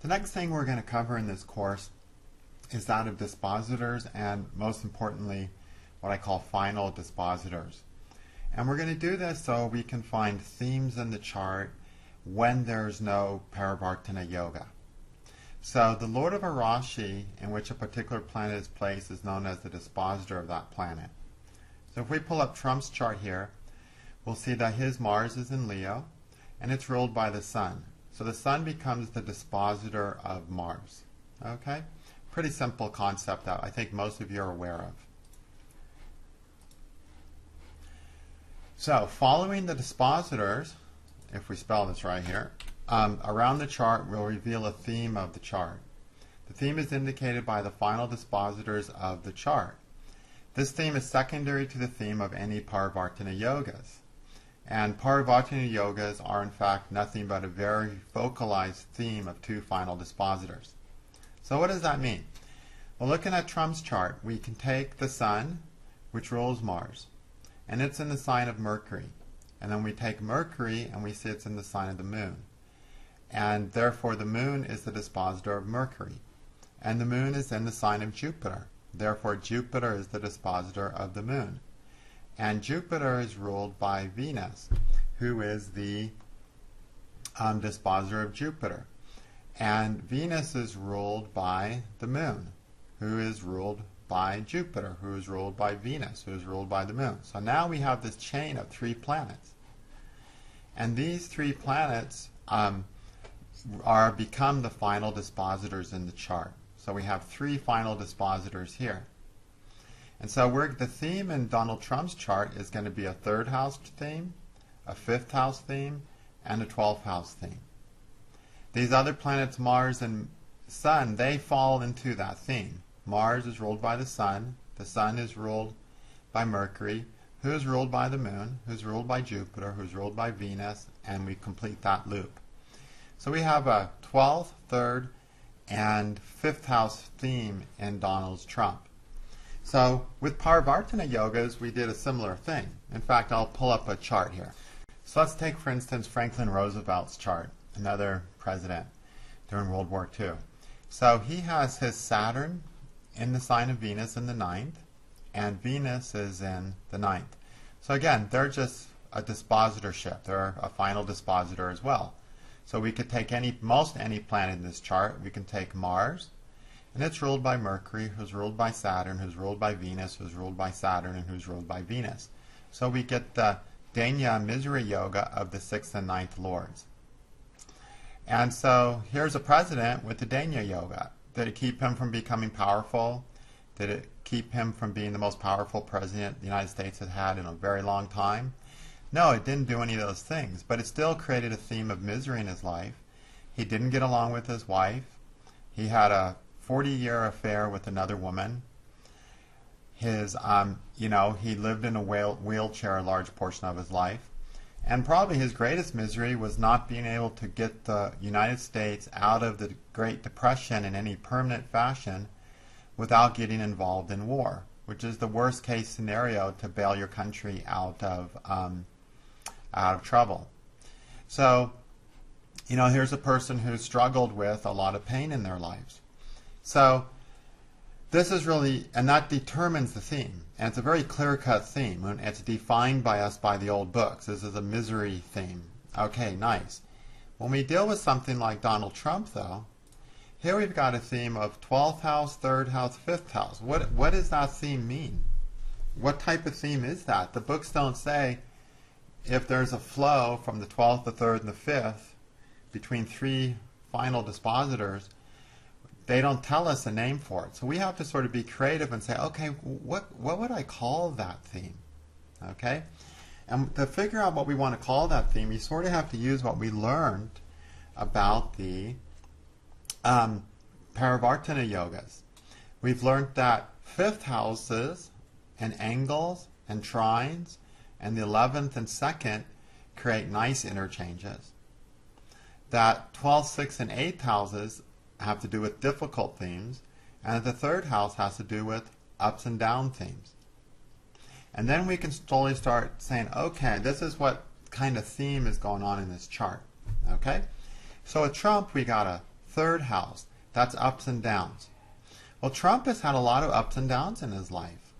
The next thing we're going to cover in this course is that of dispositors, and most importantly what I call final dispositors. And we're going to do this so we can find themes in the chart when there's no Parivartana yoga. So the Lord of a Rashi in which a particular planet is placed is known as the dispositor of that planet. So if we pull up Trump's chart here, we'll see that his Mars is in Leo and it's ruled by the Sun. So the Sun becomes the dispositor of Mars. Okay? Pretty simple concept that I think most of you are aware of. So following the dispositors, if we spell this right here, around the chart will reveal a theme of the chart. The theme is indicated by the final dispositors of the chart. This theme is secondary to the theme of any Parivartana yogas. And Parivartana yogas are in fact nothing but a very focalized theme of two final dispositors. So what does that mean? Well, looking at Trump's chart, we can take the Sun, which rules Mars, and it's in the sign of Mercury. And then we take Mercury and we see it's in the sign of the Moon. And therefore the Moon is the dispositor of Mercury. And the Moon is in the sign of Jupiter. Therefore Jupiter is the dispositor of the Moon. And Jupiter is ruled by Venus, who is the dispositor of Jupiter. And Venus is ruled by the Moon, who is ruled by Jupiter, who is ruled by Venus, who is ruled by the Moon. So now we have this chain of three planets. And these three planets become the final dispositors in the chart. So we have three final dispositors here. And so the theme in Donald Trump's chart is going to be a third house theme, a fifth house theme, and a 12th house theme. These other planets, Mars and Sun, they fall into that theme. Mars is ruled by the Sun is ruled by Mercury, who is ruled by the Moon, who's ruled by Jupiter, who's ruled by Venus, and we complete that loop. So we have a 12th, 3rd, and 5th house theme in Donald Trump. So with Parivartana yogas, we did a similar thing. In fact, I'll pull up a chart here. So let's take, for instance, Franklin Roosevelt's chart, another president during World War II. So he has his Saturn in the sign of Venus in the 9th, and Venus is in the 9th. So again, they're just a dispositorship. They're a final dispositor as well. So we could take most any planet in this chart. We can take Mars, and it's ruled by Mercury, who's ruled by Saturn, who's ruled by Venus, who's ruled by Saturn, and who's ruled by Venus. So we get the Danya Misery Yoga of the 6th and 9th lords. And so here's a president with the Danya Yoga. Did it keep him from becoming powerful? Did it keep him from being the most powerful president the United States has had in a very long time? No, it didn't do any of those things, but it still created a theme of misery in his life. He didn't get along with his wife. He had a 40-year affair with another woman. He lived in a wheelchair a large portion of his life. And probably his greatest misery was not being able to get the United States out of the Great Depression in any permanent fashion without getting involved in war, which is the worst case scenario to bail your country out of trouble. So, here's a person who struggled with a lot of pain in their lives. So this is really, and that determines the theme. And it's a very clear-cut theme. And it's defined by us by the old books. This is a misery theme. Okay, nice. When we deal with something like Donald Trump, though, here we've got a theme of 12th house, 3rd house, 5th house. What does that theme mean? What type of theme is that? The books don't say if there's a flow from the 12th, the 3rd, and the 5th between three final dispositors. They don't tell us a name for it. So we have to sort of be creative and say, okay, what would I call that theme? Okay? And to figure out what we want to call that theme, you sort of have to use what we learned about the Parivartana yogas. We've learned that 5th houses and angles and trines and the 11th and 2nd create nice interchanges. That 12th, 6th, and 8th houses have to do with difficult themes, and the 3rd house has to do with ups and down themes. And then we can slowly start saying, okay, this is what kind of theme is going on in this chart. Okay? So with Trump, we got a third house. That's ups and downs. Well, Trump has had a lot of ups and downs in his life.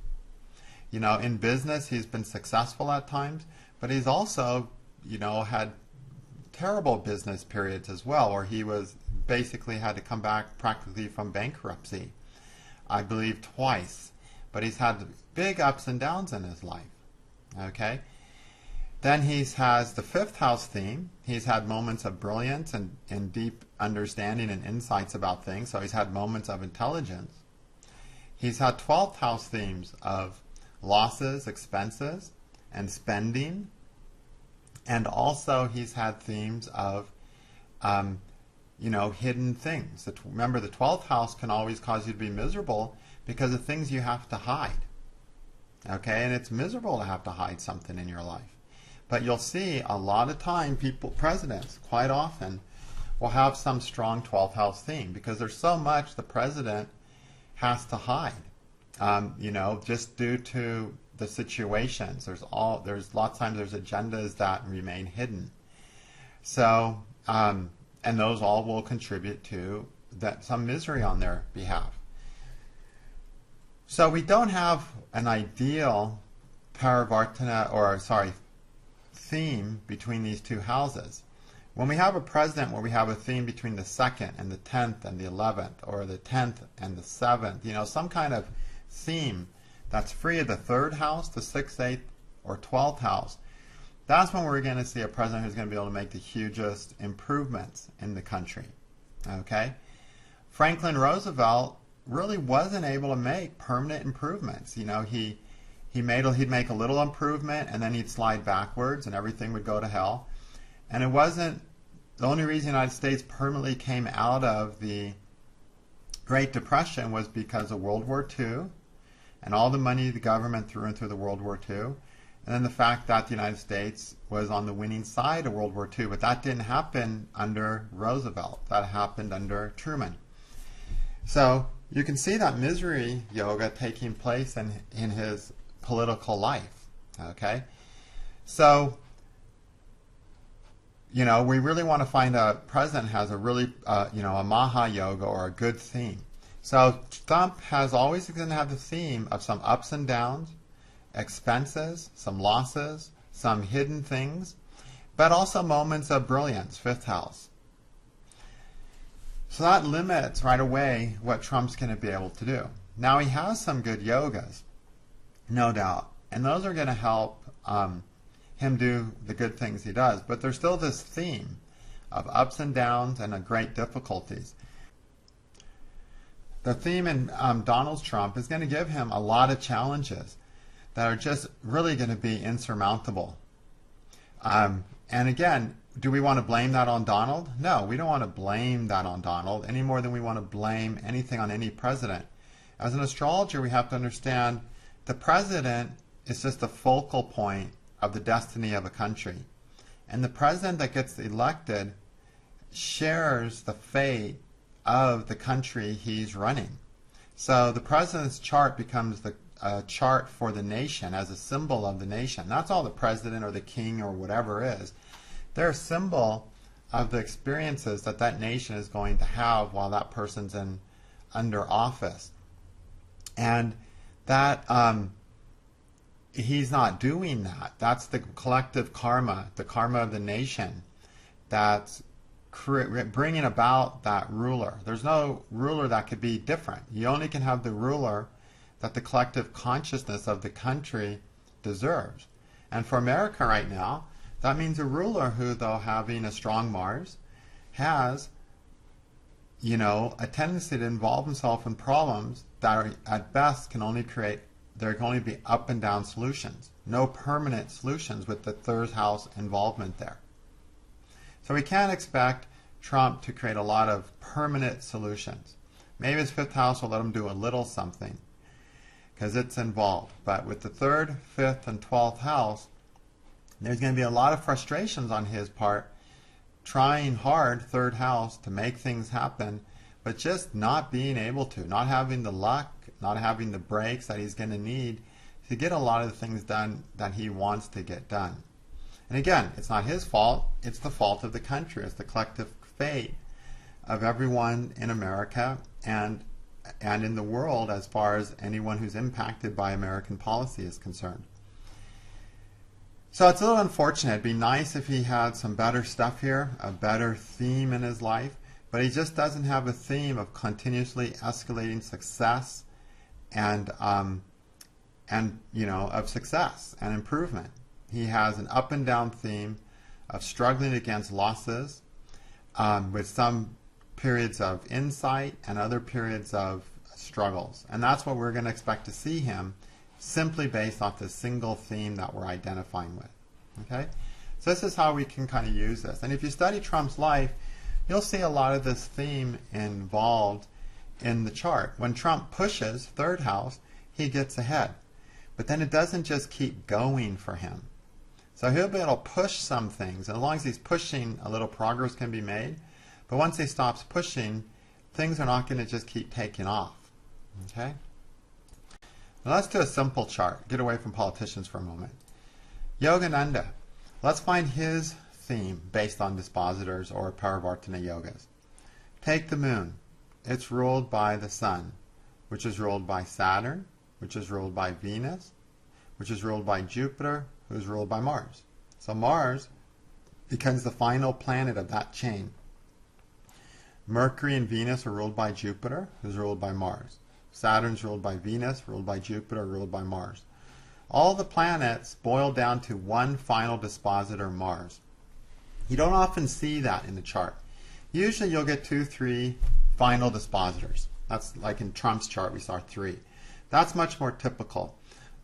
You know, in business, he's been successful at times, but he's also, you know, had terrible business periods as well, where he was basically had to come back practically from bankruptcy, I believe twice. But he's had big ups and downs in his life. Okay? Then he has the fifth house theme. He's had moments of brilliance and deep understanding and insights about things, so he's had moments of intelligence. He's had 12th house themes of losses, expenses, and spending. And also he's had themes of, you know, hidden things. Remember, the 12th house can always cause you to be miserable because of things you have to hide. Okay, and it's miserable to have to hide something in your life. But you'll see a lot of time presidents, quite often, will have some strong 12th house theme because there's so much the president has to hide. You know, just due to the situations. There's lots of times there's agendas that remain hidden. So, and those all will contribute to some misery on their behalf. So we don't have an ideal theme between these two houses. When we have a president where we have a theme between the 2nd and the 10th and the 11th, or the 10th and the 7th, you know, some kind of theme that's free of the 3rd house, the 6th, 8th, or 12th house, that's when we're going to see a president who's going to be able to make the hugest improvements in the country. Okay? Franklin Roosevelt really wasn't able to make permanent improvements. You know, he'd make a little improvement and then he'd slide backwards and everything would go to hell. And it wasn't the only reason the United States permanently came out of the Great Depression was because of World War II and all the money the government threw into the World War II, and then the fact that the United States was on the winning side of World War II. But that didn't happen under Roosevelt. That happened under Truman. So you can see that misery yoga taking place in his political life. Okay? So, you know, we really want to find a president who has a really, you know, a Maha Yoga or a good theme. So Trump has always going to have the theme of some ups and downs, expenses, some losses, some hidden things, but also moments of brilliance, 5th house. So that limits right away what Trump's going to be able to do. Now he has some good yogas, no doubt, and those are going to help him do the good things he does. But there's still this theme of ups and downs and great difficulties. The theme in Donald Trump is going to give him a lot of challenges that are just really going to be insurmountable. And again, do we want to blame that on Donald? No, we don't want to blame that on Donald any more than we want to blame anything on any president. As an astrologer, we have to understand the president is just the focal point of the destiny of a country. And the president that gets elected shares the fate of the country he's running. So the president's chart becomes the chart for the nation as a symbol of the nation. That's all the president or the king or whatever is. They're a symbol of the experiences that that nation is going to have while that person's under office. And that he's not doing that. That's the collective karma, the karma of the nation that's bringing about that ruler. There's no ruler that could be different. You only can have the ruler that the collective consciousness of the country deserves. And for America right now, that means a ruler who, though having a strong Mars, has, you know, a tendency to involve himself in problems that are, at best there can only be up and down solutions. No permanent solutions with the 3rd house involvement there. So we can't expect Trump to create a lot of permanent solutions. Maybe his 5th house will let him do a little something because it's involved. But with the 3rd, 5th, and 12th house, there's going to be a lot of frustrations on his part, trying hard, 3rd house, to make things happen, but just not being able to, not having the luck, not having the breaks that he's going to need to get a lot of the things done that he wants to get done. And again, it's not his fault, it's the fault of the country, it's the collective fate of everyone in America and in the world as far as anyone who's impacted by American policy is concerned. So it's a little unfortunate. It'd be nice if he had some better stuff here, a better theme in his life, but he just doesn't have a theme of continuously escalating success and of success and improvement. He has an up and down theme of struggling against losses, with some periods of insight and other periods of struggles. And that's what we're going to expect to see him, simply based off this single theme that we're identifying with. Okay? So this is how we can kind of use this. And if you study Trump's life, you'll see a lot of this theme involved in the chart. When Trump pushes third house, he gets ahead. But then it doesn't just keep going for him. So he'll be able to push some things. And as long as he's pushing, a little progress can be made. But once he stops pushing, things are not going to just keep taking off. Okay? Now let's do a simple chart. Get away from politicians for a moment. Yogananda. Let's find his theme based on dispositors or PVYogas. Take the moon. It's ruled by the sun, which is ruled by Saturn, which is ruled by Venus, which is ruled by Jupiter, who is ruled by Mars. So Mars becomes the final planet of that chain. Mercury and Venus are ruled by Jupiter, who's ruled by Mars. Saturn's ruled by Venus, ruled by Jupiter, ruled by Mars. All the planets boil down to one final dispositor, Mars. You don't often see that in the chart. Usually you'll get 2, 3 final dispositors. That's like in Trump's chart, we saw 3. That's much more typical.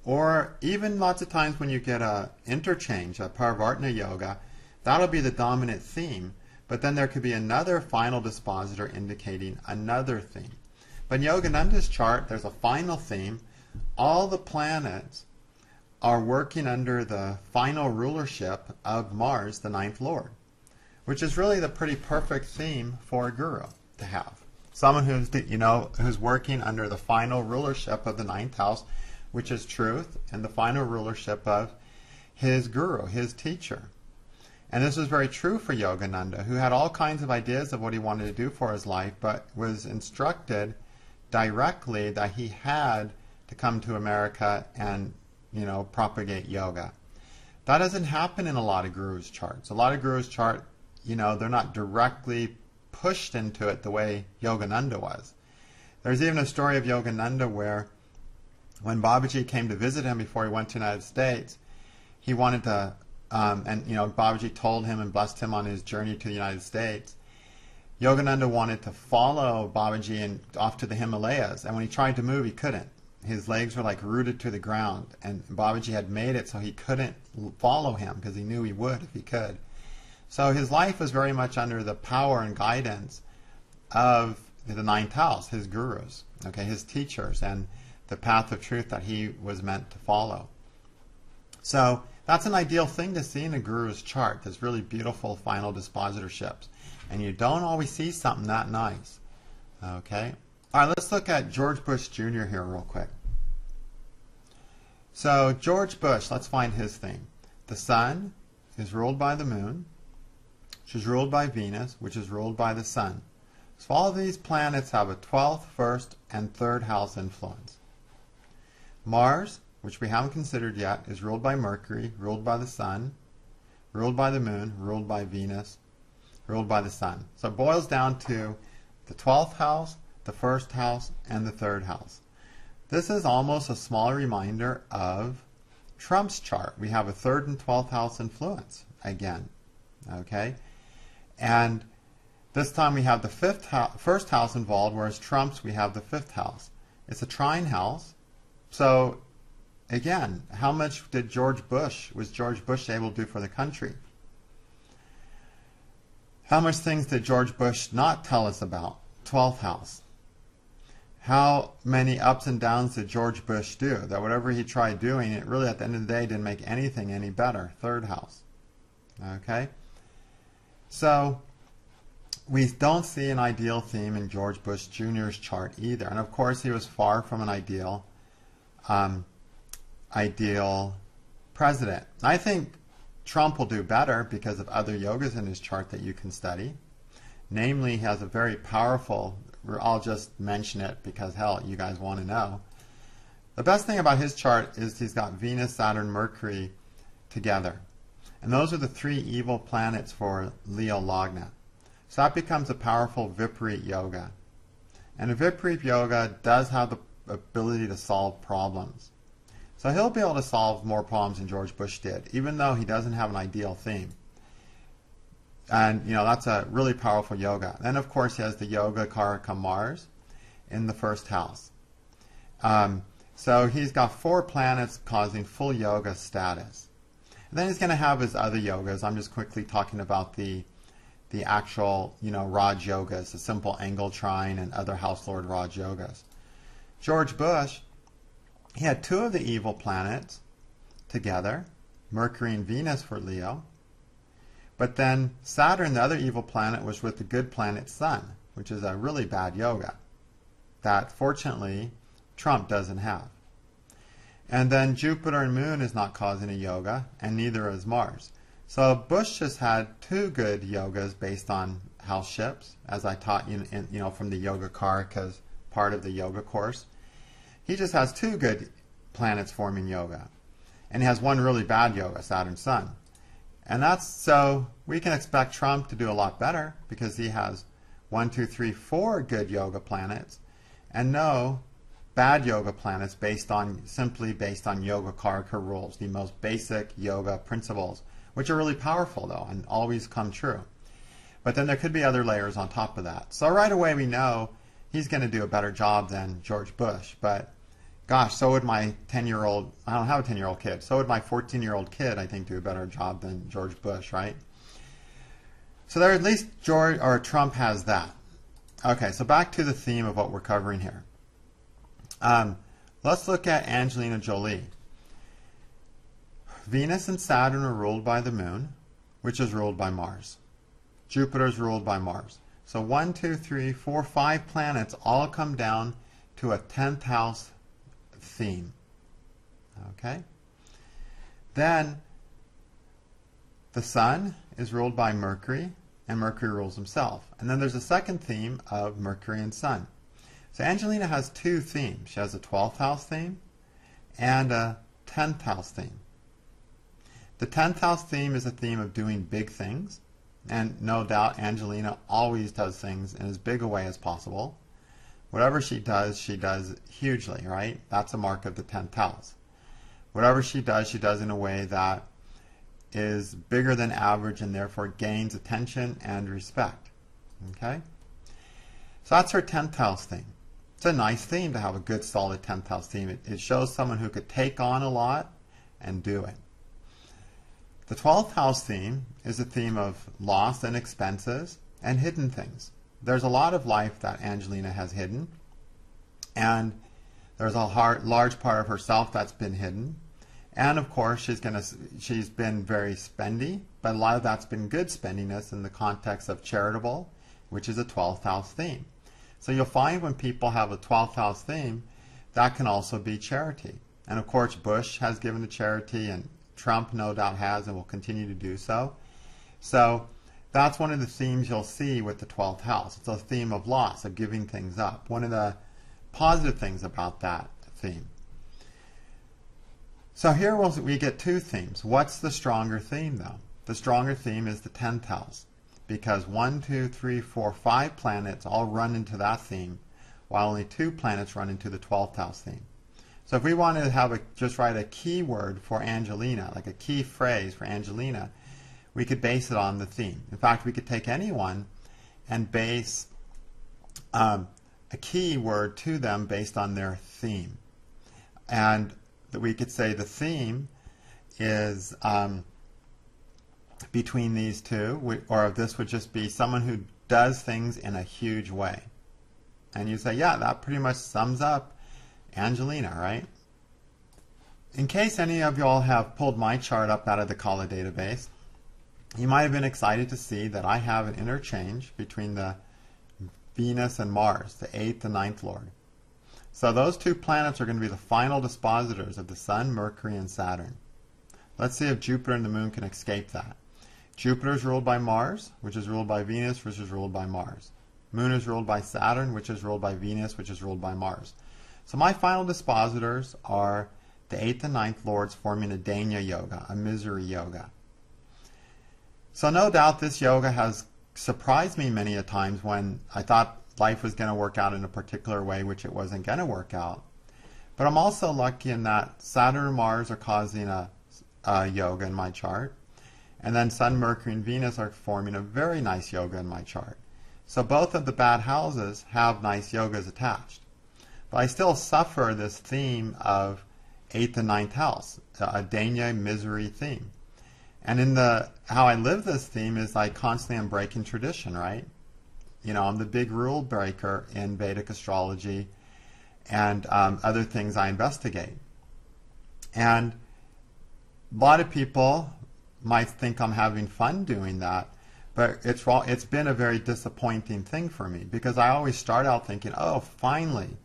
Or even lots of times when you get a interchange, a PVYoga, that'll be the dominant theme, but then there could be another final dispositor indicating another theme. But in Yogananda's chart, there's a final theme. All the planets are working under the final rulership of Mars, the ninth lord, which is really the pretty perfect theme for a guru to have. Someone who's working under the final rulership of the ninth house, which is truth, and the final rulership of his guru, his teacher. And this was very true for Yogananda, who had all kinds of ideas of what he wanted to do for his life, but was instructed directly that he had to come to America and propagate yoga. That doesn't happen in a lot of gurus' charts. A lot of gurus' chart, they're not directly pushed into it the way Yogananda was. There's even a story of Yogananda where when Babaji came to visit him before he went to the United States, he wanted to, Babaji told him and blessed him on his journey to the United States. Yogananda wanted to follow Babaji and off to the Himalayas, and when he tried to move, he couldn't. His legs were like rooted to the ground, and Babaji had made it so he couldn't follow him because he knew he would if he could. So his life was very much under the power and guidance of the ninth house, his gurus, his teachers, and the path of truth that he was meant to follow. So that's an ideal thing to see in a guru's chart. There's really beautiful final dispositorships. And you don't always see something that nice. Okay? All right, let's look at George Bush Jr. here real quick. So George Bush, let's find his theme. The sun is ruled by the moon, which is ruled by Venus, which is ruled by the sun. So all of these planets have a 12th, 1st, and 3rd house influence. Mars, which we haven't considered yet, is ruled by Mercury, ruled by the sun, ruled by the moon, ruled by Venus, ruled by the sun. So it boils down to the 12th house, the 1st house, and the 3rd house. This is almost a small reminder of Trump's chart. We have a 3rd and 12th house influence again. Okay? And this time we have the 1st house involved, whereas Trump's we have the 5th house. It's a trine house. So again, how much was George Bush able to do for the country? How much things did George Bush not tell us about? 12th house. How many ups and downs did George Bush do? That whatever he tried doing, it really at the end of the day didn't make anything any better. 3rd house. Okay? So we don't see an ideal theme in George Bush Jr.'s chart either. And of course he was far from an ideal president. I think Trump will do better because of other yogas in his chart that you can study. Namely, he has a very powerful, I'll just mention it because, hell, you guys want to know. The best thing about his chart is he's got Venus, Saturn, Mercury together. And those are the three evil planets for Leo Lagna. So that becomes a powerful Viparit Yoga. And a Viparit Yoga does have the ability to solve problems. So he'll be able to solve more problems than George Bush did, even though he doesn't have an ideal theme. And, that's a really powerful yoga. Then, of course, he has the Yoga Karaka Mars in the first house. So he's got 4 planets causing full yoga status. And then he's going to have his other yogas. I'm just quickly talking about the actual, Raj yogas, the simple angle trine and other house lord Raj yogas. George Bush, he had 2 of the evil planets together, Mercury and Venus for Leo. But then Saturn, the other evil planet, was with the good planet Sun, which is a really bad yoga that, fortunately, Trump doesn't have. And then Jupiter and Moon is not causing a yoga, and neither is Mars. So Bush just had 2 good yogas based on house ships, as I taught you, from the Yoga Karakas part of the yoga course. He just has 2 good planets forming yoga, and he has 1 really bad yoga, Saturn Sun. And that's so we can expect Trump to do a lot better because he has 1, 2, 3, 4 good yoga planets, and no bad yoga planets simply based on Yoga Karaka rules, the most basic yoga principles, which are really powerful though and always come true. But then there could be other layers on top of that. So right away we know he's going to do a better job than George Bush. But gosh, so would my 10-year-old, I don't have a 10-year-old kid, so would my 14-year-old kid, I think, do a better job than George Bush, right? So there at least Trump has that. Okay, so back to the theme of what we're covering here. Let's look at Angelina Jolie. Venus and Saturn are ruled by the Moon, which is ruled by Mars. Jupiter is ruled by Mars. So 1, 2, 3, 4, 5 planets all come down to a 10th house theme. Okay? Then the Sun is ruled by Mercury, and Mercury rules himself. And then there's a second theme of Mercury and Sun. So Angelina has 2 themes. She has a 12th house theme and a 10th house theme. The 10th house theme is a theme of doing big things. And no doubt Angelina always does things in as big a way as possible. Whatever she does hugely, right? That's a mark of the 10th house. Whatever she does in a way that is bigger than average and therefore gains attention and respect. Okay? So that's her 10th house theme. It's a nice theme to have a good solid 10th house theme. It shows someone who could take on a lot and do it. The 12th house theme is a theme of loss and expenses and hidden things. There's a lot of life that Angelina has hidden, and there's a large part of herself that's been hidden. And of course, she's been very spendy, but a lot of that's been good spendiness in the context of charitable, which is a 12th house theme. So you'll find when people have a 12th house theme, that can also be charity. And of course, Bush has given to charity, and Trump no doubt has and will continue to do so. So that's one of the themes you'll see with the 12th house. It's a theme of loss, of giving things up. One of the positive things about that theme. So here we get 2 themes. What's the stronger theme though? The stronger theme is the 10th house, because 1, 2, 3, 4, 5 planets all run into that theme, while only 2 planets run into the 12th house theme. So if we wanted to have just write a keyword for Angelina, like a key phrase for Angelina, we could base it on the theme. In fact, we could take anyone and base a keyword to them based on their theme. And we could say the theme is between these 2, or this would just be someone who does things in a huge way. And you say, yeah, that pretty much sums up Angelina, right? In case any of y'all have pulled my chart up out of the Kala database, you might have been excited to see that I have an interchange between the Venus and Mars, the 8th and 9th Lord. So those 2 planets are going to be the final dispositors of the Sun, Mercury, and Saturn. Let's see if Jupiter and the Moon can escape that. Jupiter is ruled by Mars, which is ruled by Venus, which is ruled by Mars. Moon is ruled by Saturn, which is ruled by Venus, which is ruled by Mars. So my final dispositors are the 8th and 9th lords forming a Danya yoga, a misery yoga. So no doubt this yoga has surprised me many a times when I thought life was going to work out in a particular way, which it wasn't going to work out. But I'm also lucky in that Saturn and Mars are causing a yoga in my chart. And then Sun, Mercury, and Venus are forming a very nice yoga in my chart. So both of the bad houses have nice yogas attached. But I still suffer this theme of 8th and 9th house, a Danya misery theme. And in how I live this theme is I constantly am breaking tradition, right? You know, I'm the big rule breaker in Vedic astrology and other things I investigate. And a lot of people might think I'm having fun doing that, but it's been a very disappointing thing for me because I always start out thinking, oh, finally,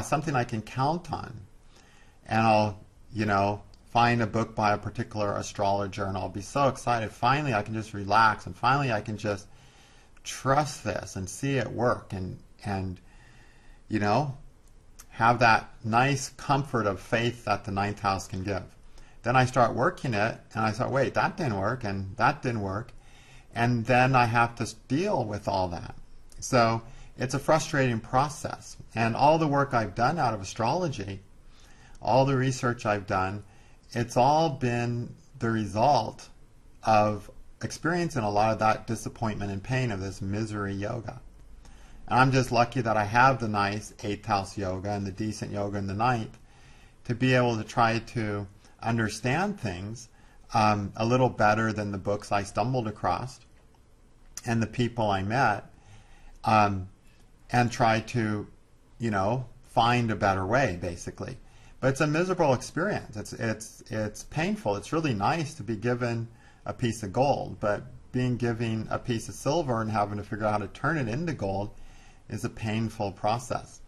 something I can count on. And I'll, you know, find a book by a particular astrologer and I'll be so excited. Finally, I can just relax and finally I can just trust this and see it work and you know, have that nice comfort of faith that the 9th house can give. Then I start working it and I thought, wait, that didn't work and that didn't work. And then I have to deal with all that. So it's a frustrating process. And all the work I've done out of astrology, all the research I've done, it's all been the result of experiencing a lot of that disappointment and pain of this misery yoga. And I'm just lucky that I have the nice 8th house yoga and the decent yoga in the 9th to be able to try to understand things a little better than the books I stumbled across and the people I met, and try to, you know, find a better way, basically. But it's a miserable experience. It's painful. It's really nice to be given a piece of gold, but being given a piece of silver and having to figure out how to turn it into gold is a painful process.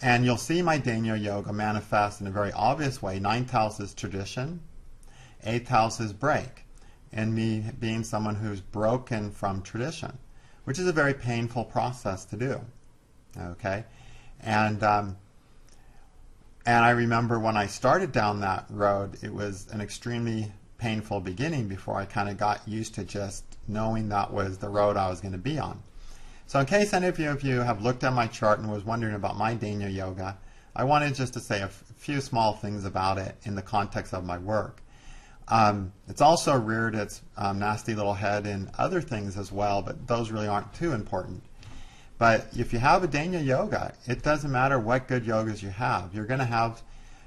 And you'll see my Danya yoga manifest in a very obvious way. 9th house is tradition, 8th house is break, and me being someone who's broken from tradition, which is a very painful process to do. Okay, and I remember when I started down that road, it was an extremely painful beginning before I kind of got used to just knowing that was the road I was going to be on. So in case any of you have looked at my chart and was wondering about my Danya yoga, I wanted just to say a few small things about it in the context of my work. It's also reared its nasty little head in other things as well, but those really aren't too important. But if you have a Danya yoga, it doesn't matter what good yogas you have. You're going to have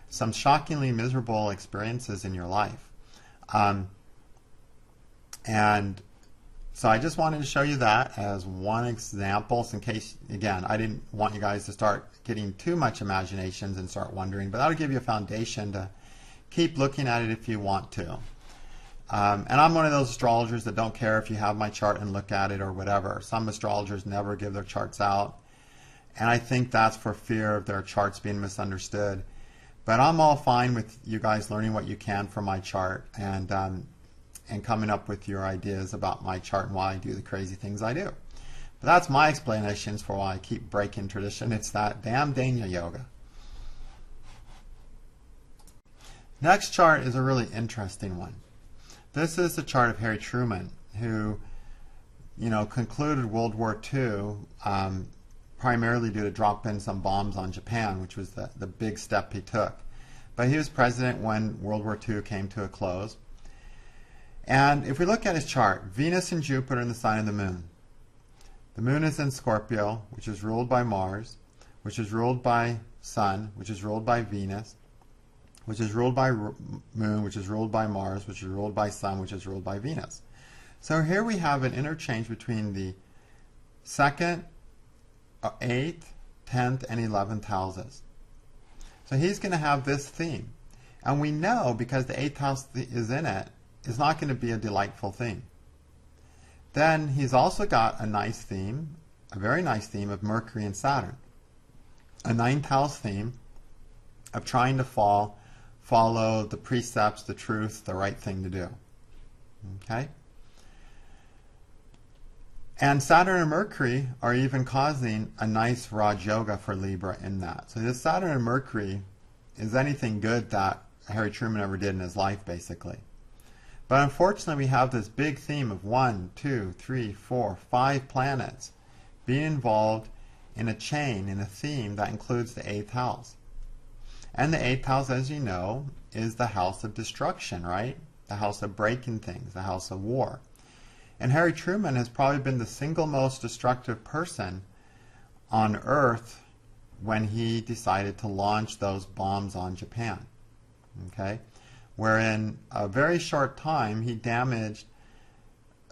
some shockingly miserable experiences in your life. And so I just wanted to show you that as one example, so in case, again, I didn't want you guys to start getting too much imaginations and start wondering, but that'll give you a foundation to keep looking at it if you want to. And I'm one of those astrologers that don't care if you have my chart and look at it or whatever. Some astrologers never give their charts out, and I think that's for fear of their charts being misunderstood. But I'm all fine with you guys learning what you can from my chart and coming up with your ideas about my chart and why I do the crazy things I do. But that's my explanations for why I keep breaking tradition. It's that damn Danya yoga. Next chart is a really interesting one. This is the chart of Harry Truman, who, you know, concluded World War II primarily due to dropping some bombs on Japan, which was the big step he took. But he was president when World War II came to a close. And if we look at his chart, Venus and Jupiter in the sign of the moon. The moon is in Scorpio, which is ruled by Mars, which is ruled by Sun, which is ruled by Venus, which is ruled by Moon, which is ruled by Mars, which is ruled by Sun, which is ruled by Venus. So here we have an interchange between the 2nd, 8th, 10th, and 11th houses. So he's going to have this theme. And we know, because the 8th house is in it, it's not going to be a delightful theme. Then he's also got a nice theme, a very nice theme of Mercury and Saturn. A 9th house theme of trying to follow the precepts, the truth, the right thing to do. Okay? And Saturn and Mercury are even causing a nice Raj Yoga for Libra in that. So this Saturn and Mercury is anything good that Harry Truman ever did in his life, basically. But unfortunately, we have this big theme of 1, 2, 3, 4, 5 planets being involved in a chain, in a theme that includes the 8th house. And the 8th house, as you know, is the house of destruction, right? The house of breaking things, the house of war. And Harry Truman has probably been the single most destructive person on Earth when he decided to launch those bombs on Japan. Okay? Where in a very short time he damaged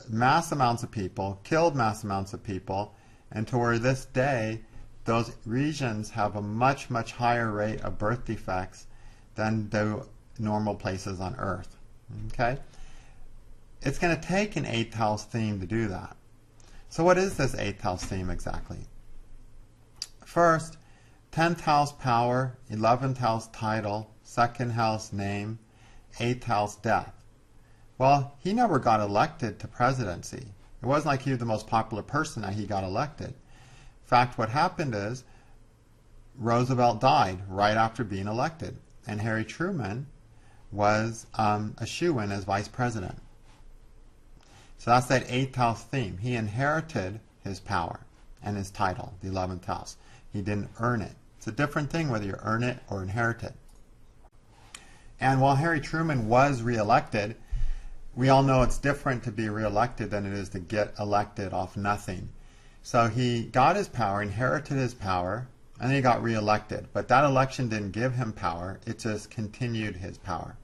mass amounts of people, killed mass amounts of people, and to where this day those regions have a much, much higher rate of birth defects than the normal places on Earth. Okay? It's going to take an 8th house theme to do that. So what is this 8th house theme exactly? First, 10th house power, 11th house title, 2nd house name, 8th house death. Well, he never got elected to presidency. It wasn't like he was the most popular person that he got elected. In fact, what happened is Roosevelt died right after being elected, and Harry Truman was a shoo-in as vice president. So that's that 8th house theme. He inherited his power and his title, the 11th house. He didn't earn it. It's a different thing whether you earn it or inherit it. And while Harry Truman was reelected, we all know it's different to be reelected than it is to get elected off nothing. So he got his power, inherited his power, and then he got reelected. But that election didn't give him power. It just continued his power.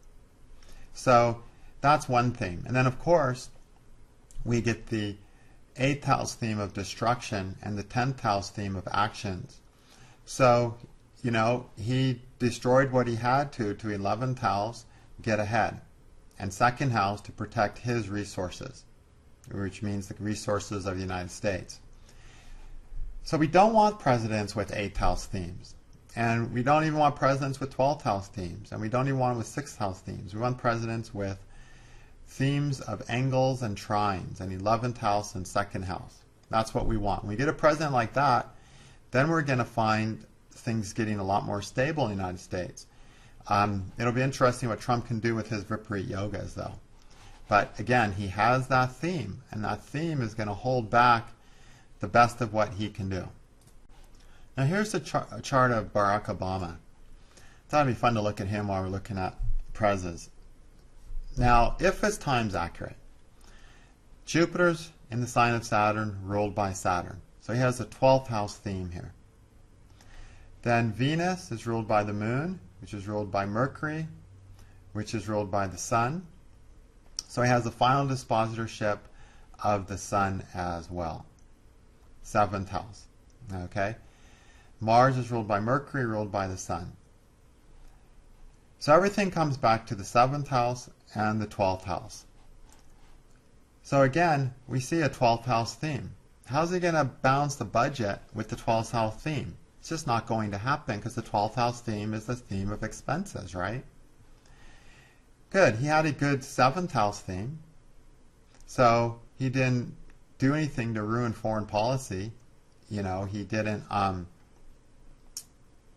So that's one thing. And then, of course, we get the 8th house theme of destruction and the 10th house theme of actions. So, you know, he destroyed what he had to 11th house, get ahead, and 2nd house to protect his resources, which means the resources of the United States. So we don't want presidents with 8th house themes, and we don't even want presidents with 12th house themes, and we don't even want them with 6th house themes. We want presidents with themes of angles and trines, and 11th house and 2nd house. That's what we want. When we get a president like that, then we're going to find things getting a lot more stable in the United States. It'll be interesting what Trump can do with his PVYogas, though. But again, he has that theme, and that theme is going to hold back the best of what he can do. Now here's a chart of Barack Obama. Thought it'd be fun to look at him while we're looking at prezes. Now, if his time's accurate, Jupiter's in the sign of Saturn, ruled by Saturn. So he has a 12th house theme here. Then Venus is ruled by the Moon, which is ruled by Mercury, which is ruled by the Sun. So he has the final dispositorship of the Sun as well. 7th house. Okay? Mars is ruled by Mercury, ruled by the Sun. So everything comes back to the 7th house and the 12th house. So again, we see a 12th house theme. How's he going to balance the budget with the 12th house theme? It's just not going to happen because the 12th house theme is the theme of expenses, right? Good. He had a good 7th house theme. So he didn't do anything to ruin foreign policy. You know, he didn't,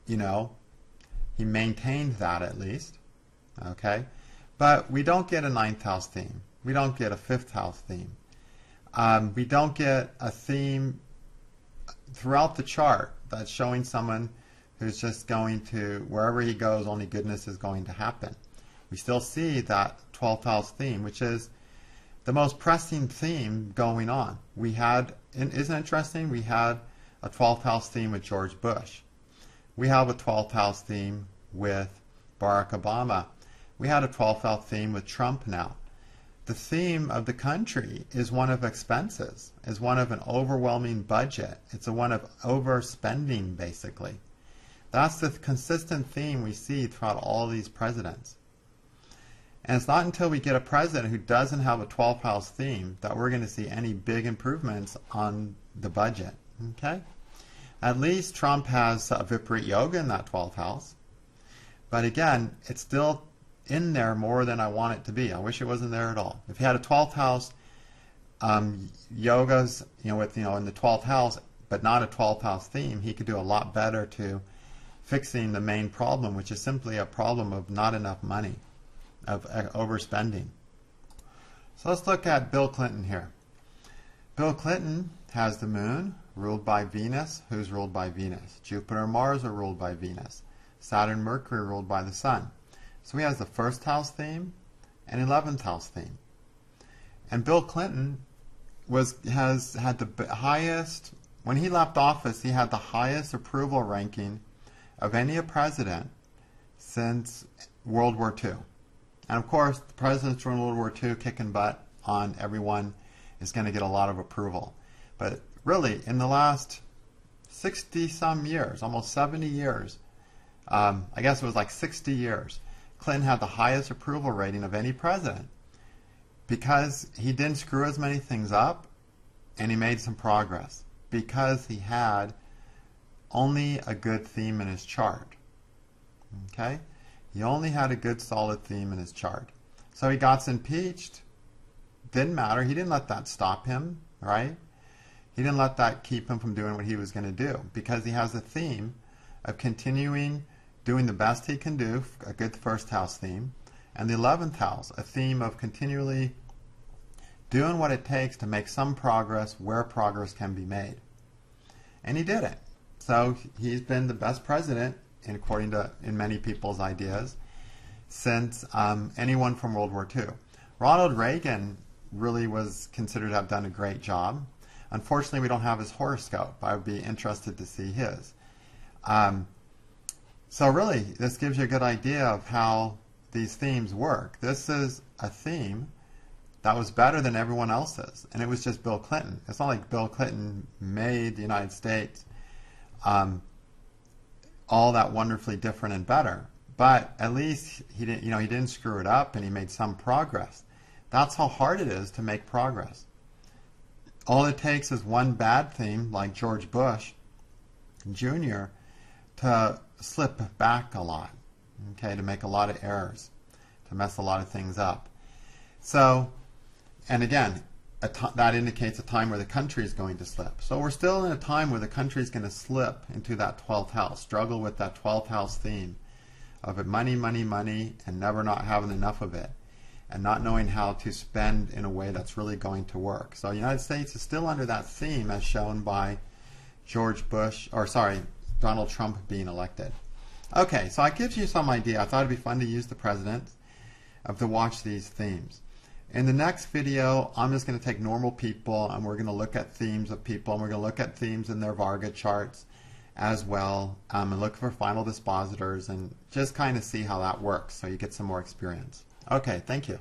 he maintained that at least. Okay? But we don't get a 9th house theme. We don't get a 5th house theme. We don't get a theme throughout the chart that's showing someone who's just going to, wherever he goes, only goodness is going to happen. We still see that 12th house theme, which is the most pressing theme going on. We had, isn't it interesting? We had a 12th house theme with George Bush. We have a 12th house theme with Barack Obama. We had a 12th house theme with Trump now. The theme of the country is one of expenses, is one of an overwhelming budget. It's a one of overspending, basically. That's the consistent theme we see throughout all these presidents. And it's not until we get a president who doesn't have a 12th house theme that we're going to see any big improvements on the budget. Okay? At least Trump has a Viparit Yoga in that 12th house. But again, it's still in there more than I want it to be. I wish it wasn't there at all. If he had a 12th house yogas, with in the 12th house, but not a 12th house theme, he could do a lot better to fixing the main problem, which is simply a problem of not enough money, of overspending. So let's look at Bill Clinton here. Bill Clinton has the moon ruled by Venus. Who's ruled by Venus? Jupiter and Mars are ruled by Venus. Saturn and Mercury are ruled by the Sun. So he has the first house theme and 11th house theme. And Bill Clinton has had the highest, when he left office, he had the highest approval ranking of any president since World War II. And of course, the presidents from World War II kicking butt on everyone is going to get a lot of approval. But really, in the last 60-some years, almost 70 years, I guess it was like 60 years, Clinton had the highest approval rating of any president because he didn't screw as many things up and he made some progress because he had only a good theme in his chart. Okay? He only had a good solid theme in his chart. So he got impeached. Didn't matter. He didn't let that stop him, right? He didn't let that keep him from doing what he was going to do because he has a theme of continuing doing the best he can do, a good first house theme, and the 11th house, a theme of continually doing what it takes to make some progress where progress can be made. And he did it. So he's been the best president, according to in many people's ideas, since anyone from World War II. Ronald Reagan really was considered to have done a great job. Unfortunately, we don't have his horoscope. I would be interested to see his. So really, this gives you a good idea of how these themes work. This is a theme that was better than everyone else's, and it was just Bill Clinton. It's not like Bill Clinton made the United States all that wonderfully different and better, but at least he didn't, he didn't screw it up, and he made some progress. That's how hard it is to make progress. All it takes is one bad theme, like George Bush Jr., to slip back a lot, okay, to make a lot of errors, to mess a lot of things up. So, and again, that indicates a time where the country is going to slip. So we're still in a time where the country is going to slip into that 12th house, struggle with that 12th house theme of it, money, money, money, and never not having enough of it, and not knowing how to spend in a way that's really going to work. So the United States is still under that theme as shown by Donald Trump being elected. Okay, so it gives you some idea. I thought it'd be fun to use the president to watch these themes. In the next video, I'm just going to take normal people and we're going to look at themes of people, and we're going to look at themes in their Varga charts as well, and look for final dispositors and just kind of see how that works so you get some more experience. Okay, thank you.